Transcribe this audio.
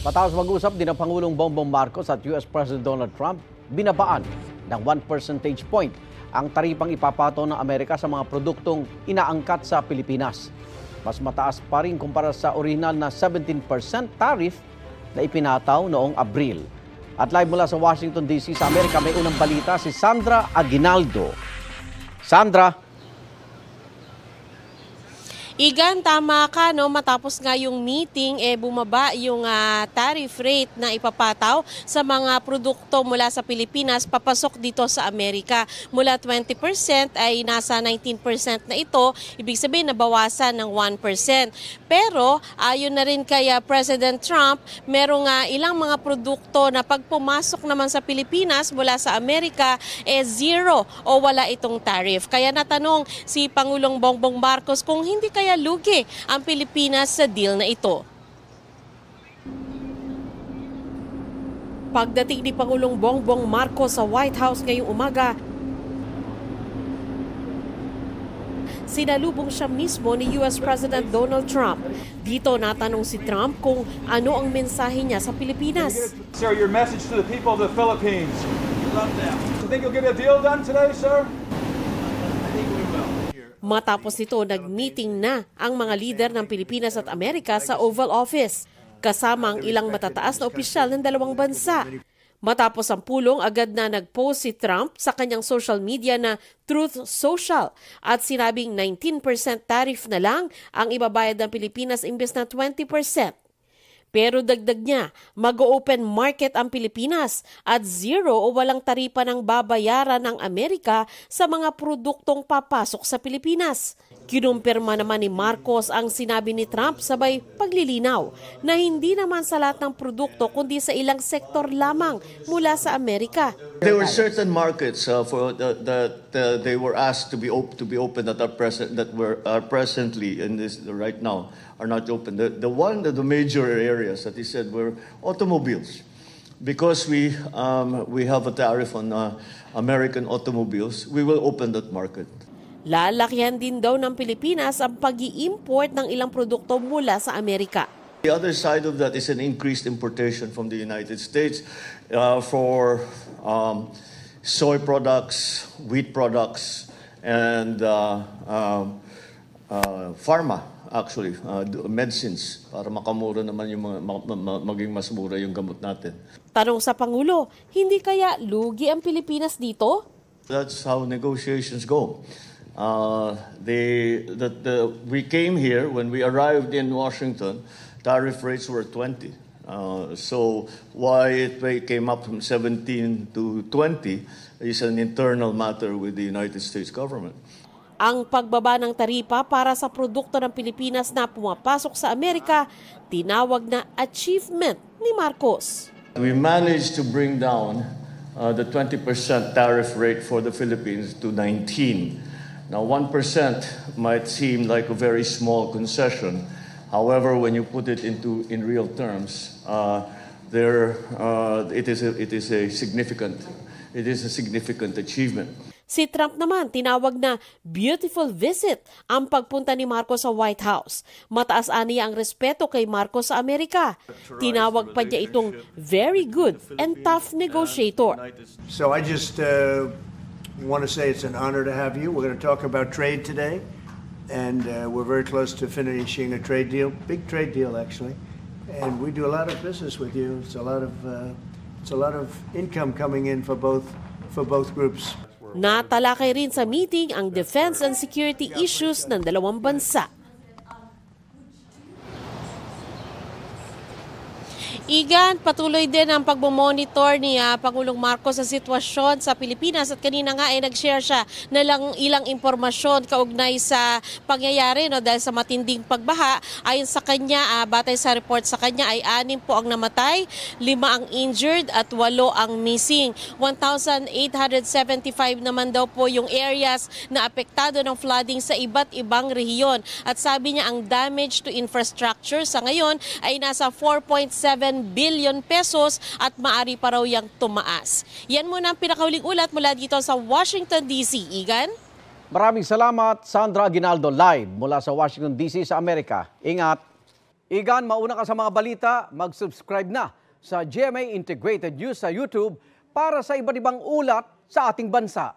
Matapos mag-usap din ang Pangulong Bongbong Marcos at US President Donald Trump, binabaan ng 1 percentage point ang taripang ipapato ng Amerika sa mga produktong inaangkat sa Pilipinas. Mas mataas pa rin kumpara sa original na 17% tariff na ipinataw noong Abril. At live mula sa Washington DC sa Amerika, may unang balita si Sandra Aguinaldo. Sandra. Igan, tama ka, no? Matapos nga yung meeting, bumaba yung tariff rate na ipapataw sa mga produkto mula sa Pilipinas papasok dito sa Amerika. Mula 20% ay nasa 19% na ito, ibig sabihin nabawasan ng 1%. Pero ayon na rin kay President Trump, merong ilang mga produkto na pag pumasok naman sa Pilipinas mula sa Amerika, zero o wala itong tariff. Kaya natanong si Pangulong Bongbong Marcos kung hindi kaya lugi ang Pilipinas sa deal na ito. Pagdating ni Pangulong Bongbong Marcos sa White House ngayong umaga, sinalubong siya mismo ni US President Donald Trump. Dito natanong si Trump kung ano ang mensahe niya sa Pilipinas. Sir, your message to the people of the Philippines. Love them. Do you think you'll get a deal done today, sir? Matapos nito, nag-meeting na ang mga lider ng Pilipinas at Amerika sa Oval Office, kasama ang ilang matataas na opisyal ng dalawang bansa. Matapos ang pulong, agad na nag-post si Trump sa kanyang social media na Truth Social at sinabing 19% tariff na lang ang ibabayad ng Pilipinas imbes na 20%. Pero dagdag niya, mag-open market ang Pilipinas at zero o walang taripa ng babayaran ng Amerika sa mga produktong papasok sa Pilipinas. Kinumpirma naman ni Marcos ang sinabi ni Trump sabay paglilinaw na hindi naman sa lahat ng produkto kundi sa ilang sektor lamang mula sa Amerika. There were certain markets that they were asked to be open that are presently in this right now are not open. The major areas that he said were automobiles, because we have a tariff on American automobiles. We will open that market. Lalakihan din daw ng Pilipinas ang pag-i-import ng ilang produkto mula sa Amerika. The other side of that is an increased importation from the United States for soy products, wheat products, and pharma, actually, medicines, para makamura naman yung maging mas mura yung gamot natin. Tanong sa Pangulo, hindi kaya lugi ang Pilipinas dito? That's how negotiations go. We came here, when we arrived in Washington, tariff rates were 20. So why it came up from 17 to 20 is an internal matter with the United States government. Ang pagbaba ng taripa para sa produkto ng Pilipinas na pumapasok sa Amerika, tinawag na achievement ni Marcos. We managed to bring down the 20% tariff rate for the Philippines to 19%. Now, 1% might seem like a very small concession. However, when you put it in real terms, it is a significant achievement. Si Trump naman tinawag na beautiful visit ang pagpunta ni Marcos sa White House. Mataas aniya ang respeto kay Marcos sa Amerika. Tinawag pa niya itong very good and tough negotiator. So I just want to say it's an honor to have you. We're going to talk about trade today, and we're very close to finishing a trade deal, big trade deal actually. And we do a lot of business with you. It's a lot of income coming in for both groups. Natalakay rin sa meeting ang defense and security issues ng dalawang bansa. Igan, patuloy din ang pagmomonitor ni Pangulong Marcos sa sitwasyon sa Pilipinas at kanina nga nag-share siya na ilang impormasyon kaugnay sa pangyayari dahil sa matinding pagbaha. Ayon sa kanya, batay sa report sa kanya ay 6 po ang namatay, 5 ang injured at 8 ang missing. 1,875 naman daw po yung areas na apektado ng flooding sa iba't ibang rehiyon. At sabi niya ang damage to infrastructure sa ngayon ay nasa 4.7 billion pesos at maari pa raw yang tumaas. Yan muna ang pinakauling ulat mula dito sa Washington DC. Igan? Maraming salamat, Sandra Aguinaldo, live mula sa Washington DC sa Amerika. Ingat! Igan, mauna ka sa mga balita, mag-subscribe na sa GMA Integrated News sa YouTube para sa iba't ibang ulat sa ating bansa.